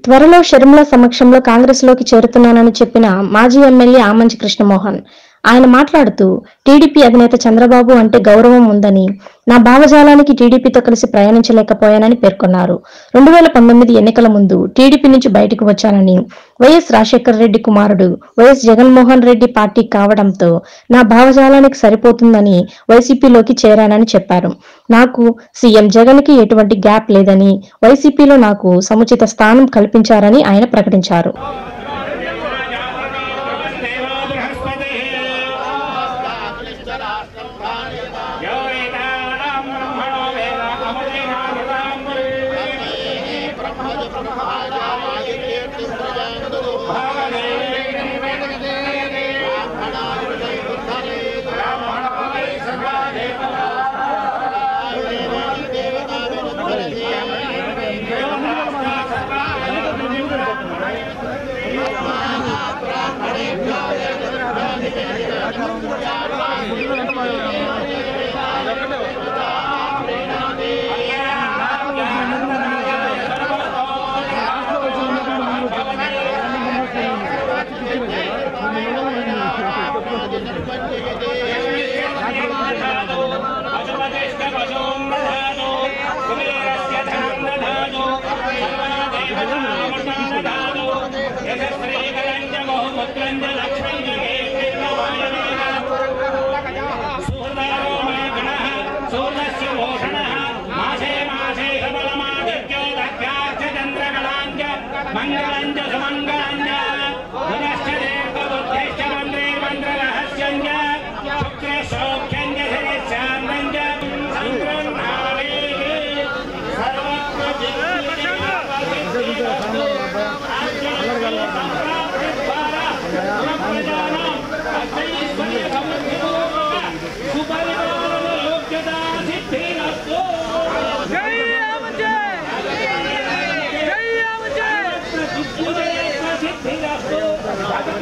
త్వరలో షర్మిల సమక్షంలో కాంగ్రెస్లోకి చేరుతున్నానని చెప్పిన మాజీ ఎమ్మెల్యే ఆమంచి కృష్ణమోహన్ ఆయన మాట్లాడుతూ టీడీపీ అధినేత చంద్రబాబు అంటే గౌరవం ఉందని, నా భావజాలానికి టీడీపీతో కలిసి ప్రయాణించలేకపోయానని పేర్కొన్నారు. 2019 ఎన్నికల ముందు టీడీపీ నుంచి బయటకు వచ్చానని, వైఎస్ రాజశేఖర రెడ్డి కుమారుడు వైఎస్ జగన్మోహన్ రెడ్డి పార్టీ కావడంతో నా భావజాలానికి సరిపోతుందని వైసీపీలోకి చేరానని చెప్పారు. నాకు సీఎం జగన్ కి ఎటువంటి గ్యాప్ లేదని, వైసీపీలో నాకు సముచిత స్థానం కల్పించారని ఆయన ప్రకటించారు.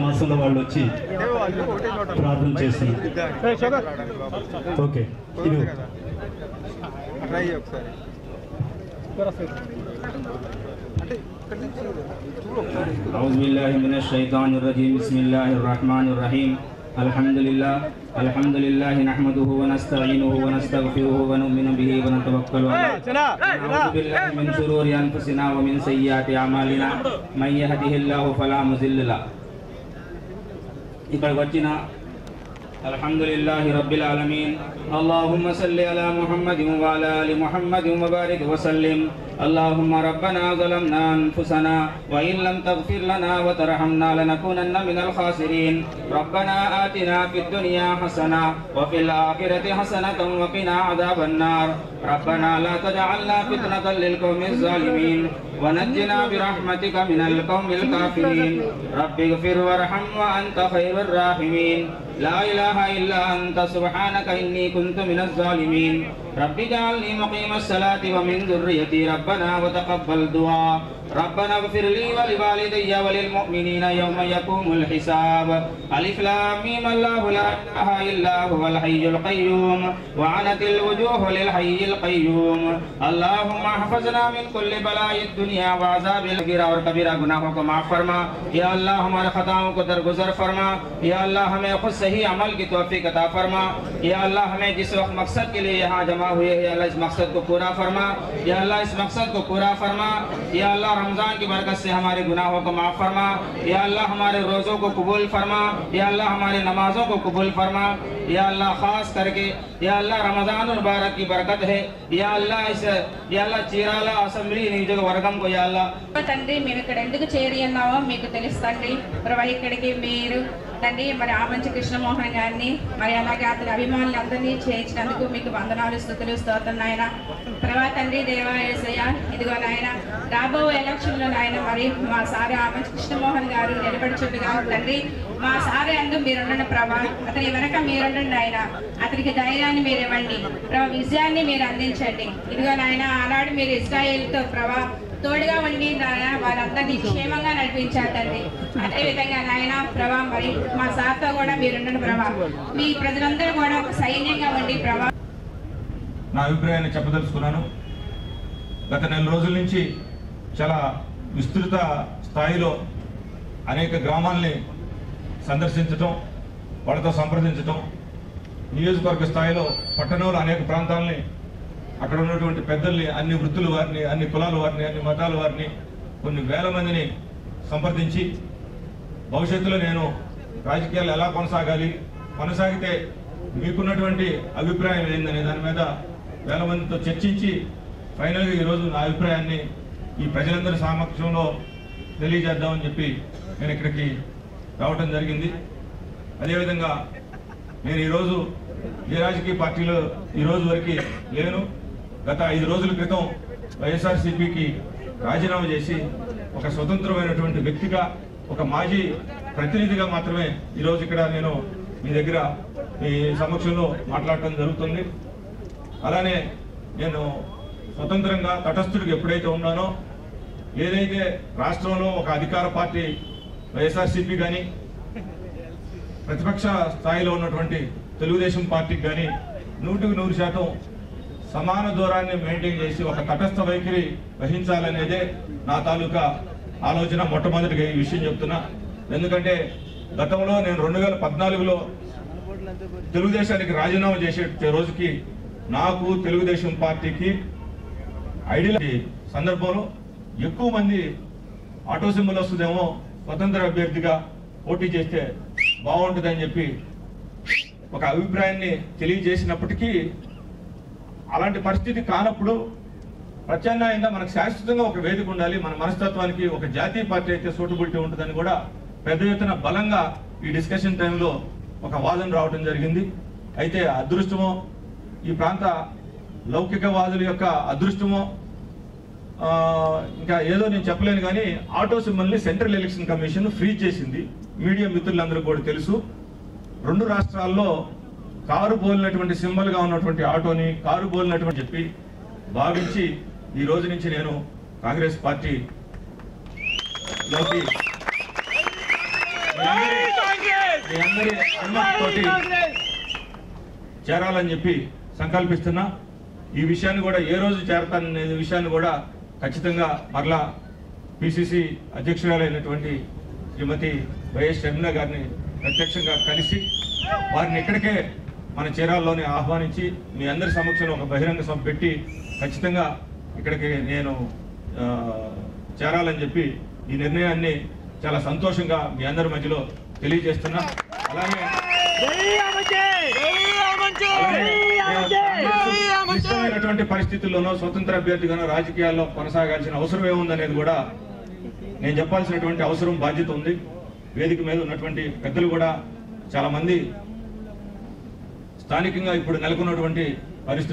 మాసంలో వాళ్ళు వచ్చి ప్రార్థన చేస్తున్నారు. ఓకే, ఇది أعوذ بالله من الشيطان الرجيم بسم الله الرحمن الرحيم الحمد لله نحمده ونستعينه ونستغفره ونؤمن به ونتوكل عليه ونعوذ بالله من شرور أنفسنا ومن سيئات أعمالنا من يهده الله فلا مضل له. ఇక్కడికి వచ్చిన అల్హమ్దులిల్లాహి రబ్బిల్ ఆలమీన్ అల్లాహుమ్మ సల్లి అలా ముహమ్మదిన్ వ అలా ఆలి ముహమ్మదిన్ వ బారిక్ వ సల్లిం. اللهم ربنا ظلمنا أنفسنا وإن لم تغفر لنا وترحمنا لنكونن من الخاسرين. ربنا آتنا في الدنيا حسنة وفي الآخرة حسنة وقنا عذاب النار. ربنا لا تجعلنا فتنة للقوم الظالمين ونجنا برحمتك من القوم الكافرين. رب اغفر وارحم وأنت خير الراحمين. لا إله إلا أنت سبحانك إني كنت من الظالمين. رب اجعلني مقيم الصلاة ومن ذريتي ربنا وتقبل دعاء. ربنا اغفر لي ولوالدي وللمؤمنين يوم يقوم الحساب. ألف لام ميم الله لا إله إلا هو الحي القيوم وعنت الوجوه للحي القيوم. اللهم احفظنا من كل بلاء الدنيا وعذاب الكبيرة और कबीरा गुनाहों को माफ फरमा. या अल्लाह हमारे खताओं को दरगुजर फरमा. या अल्लाह हमें खुद सही अमल की तौफीक अता फरमा. या अल्लाह हमें जिस वक्त मकसद के लिए यहाँ जमा हुए हैं, या अल्लाह इस मकसद को पूरा फरमा. या अल्लाह इस मकसद को पूरा फरमा. या अल्लाह रमजान की बरकत से हमारे गुनाहों को माफ फरमा. या अल्लाह हमारे रोज़ों को कबूल फरमा. या अल्लाह हमारी नमाजों को कबूल फरमा. या अल्लाह खास करके या अल्लाह रमजान मुबारक की बरकत है. या अल्लाह चीराला असेंबली నియోజకవర్గం को या अल्लाह తండ్రి మేము ఇక్కడ ఎందుకు చేరి ఉన్నామో మీకు తెలుసు తండ్రి. ప్రభు ఇక్కడికి మీరు తండ్రి మరి ఆమంచి కృష్ణమోహన్ గారిని మరి అలాగే అతని అభిమానులందరినీ చేయించినందుకు మీకు వందనాలు స్తుతులు స్తోత్రం నాయన. ప్రభు తండ్రి దేవా యేసయ్య ఇదిగో నాయన రాబో ఎలక్షన్లో నాయన మరి మా సారి ఆమంచి కృష్ణమోహన్ గారు నిలబడుచుండగా తండ్రి మా సారి అందు మీరుండండి ప్రభా. అతని వెనక మీరుండండి నాయన. అతనికి ధైర్యాన్ని మీరు ఇవ్వండి ప్రభా. విజయాన్ని మీరు అందించండి. ఇదిగో నాయన ఆనాడు మీరు ఇజ్రాయేల్తో ప్రభా తోడుగా ఉండి నాయన వారందరినీ క్షేమంగా నడిపించారు తండ్రి. అదేవిధంగా నాయన ప్రభా మరి మా సార్తో కూడా మీరుండండి ప్రభా. మీ ప్రజలందరూ కూడా ఒక సైన్యంగా ఉండి ప్రభా. నా అభిప్రాయాన్ని చెప్పదలుచుకున్నాను. గత నెల రోజుల నుంచి చాలా విస్తృత స్థాయిలో అనేక గ్రామాల్ని సందర్శించటం, వాళ్ళతో సంప్రదించటం, నియోజకవర్గ స్థాయిలో పట్టణంలో అనేక ప్రాంతాలని అక్కడ ఉన్నటువంటి పెద్దల్ని, అన్ని వృత్తుల వారిని, అన్ని కులాల వారిని, అన్ని మతాల వారిని, కొన్ని వేల మందిని సంప్రదించి భవిష్యత్తులో నేను రాజకీయాలు ఎలా కొనసాగితే మీకున్నటువంటి అభిప్రాయం ఏందనే దాని మీద వేల మందితో చర్చించి ఫైనల్గా ఈరోజు నా అభిప్రాయాన్ని ఈ ప్రజలందరి సమక్షంలో తెలియజేద్దామని చెప్పి నేను ఇక్కడికి రావటం జరిగింది. అదేవిధంగా నేను ఈరోజు ఏ రాజకీయ పార్టీలో ఈరోజు వరకు లేను. గత 5 రోజుల క్రితం వైఎస్ఆర్సీపీకి రాజీనామా చేసి ఒక స్వతంత్రమైనటువంటి వ్యక్తిగా, ఒక మాజీ ప్రతినిధిగా మాత్రమే ఈరోజు ఇక్కడ నేను మీ దగ్గర మీ సమక్షంలో మాట్లాడటం జరుగుతుంది. అలానే నేను స్వతంత్రంగా తటస్థుడికి ఎప్పుడైతే ఉన్నానో, ఏదైతే రాష్ట్రంలో ఒక అధికార పార్టీ వైఎస్ఆర్సీపీ కానీ, ప్రతిపక్ష స్థాయిలో ఉన్నటువంటి తెలుగుదేశం పార్టీకి కానీ 100% సమాన దూరాన్ని మెయింటైన్ చేసి ఒక తటస్థ వైఖరి వహించాలనేదే నా తాలూకా ఆలోచన. మొట్టమొదటిగా ఈ విషయం చెప్తున్నా. ఎందుకంటే గతంలో నేను 2014లో తెలుగుదేశానికి రాజీనామా చేసే రోజుకి నాకు తెలుగుదేశం పార్టీకి ఐడియల్ సందర్భంలో ఎక్కువ మంది ఆటో సింబల్ వస్తుందేమో, స్వతంత్ర అభ్యర్థిగా పోటీ చేస్తే బాగుంటుందని చెప్పి ఒక అభిప్రాయాన్ని తెలియజేసినప్పటికీ, అలాంటి పరిస్థితి కానప్పుడు ప్రత్యామ్నాయంగా మనకు శాశ్వతంగా ఒక వేదిక ఉండాలి, మన మనస్తత్వానికి ఒక జాతీయ పార్టీ అయితే సూటబిలిటీ ఉంటుందని కూడా పెద్ద ఎత్తున బలంగా ఈ డిస్కషన్ టైంలో ఒక వాదన రావడం జరిగింది. అయితే అదృష్టమో, ఈ ప్రాంత లౌకికవాదుల యొక్క అదృష్టమో, ఇంకా ఏదో నేను చెప్పలేను కానీ ఆటో సింబల్ని సెంట్రల్ ఎలక్షన్ కమిషన్ ఫ్రీజ్ చేసింది. మీడియా మిత్రులందరూ కూడా తెలుసు. 2 రాష్ట్రాల్లో కారు బోలినటువంటి సింబల్గా ఉన్నటువంటి ఆటోని కారు బోలినటువంటి చెప్పి భావించి ఈ రోజు నుంచి నేను కాంగ్రెస్ పార్టీలోకి చేరాలని చెప్పి సంకల్పిస్తున్నా. ఈ విషయాన్ని కూడా ఏ రోజు చేరతాననే విషయాన్ని కూడా ఖచ్చితంగా మరలా పిసిసి అధ్యక్షురాలైనటువంటి శ్రీమతి వైఎస్ షర్మిల గారిని ప్రత్యక్షంగా కలిసి వారిని ఇక్కడికే మన చీరాల్లోనే ఆహ్వానించి మీ అందరి సమక్షంలో ఒక బహిరంగ సభ పెట్టి ఖచ్చితంగా ఇక్కడికి నేను చేరాలని చెప్పి ఈ నిర్ణయాన్ని చాలా సంతోషంగా మీ అందరి మధ్యలో తెలియజేస్తున్నా. అలాగే ఇష్టమైనటువంటి పరిస్థితుల్లోనో స్వతంత్ర అభ్యర్థిగానో రాజకీయాల్లో కొనసాగాల్సిన అవసరం ఏముందనేది కూడా నేను చెప్పాల్సినటువంటి అవసరం, బాధ్యత ఉంది. వేదిక మీద ఉన్నటువంటి పెద్దలు కూడా చాలా మంది స్థానికంగా ఇప్పుడు నెలకొన్నటువంటి పరిస్థితి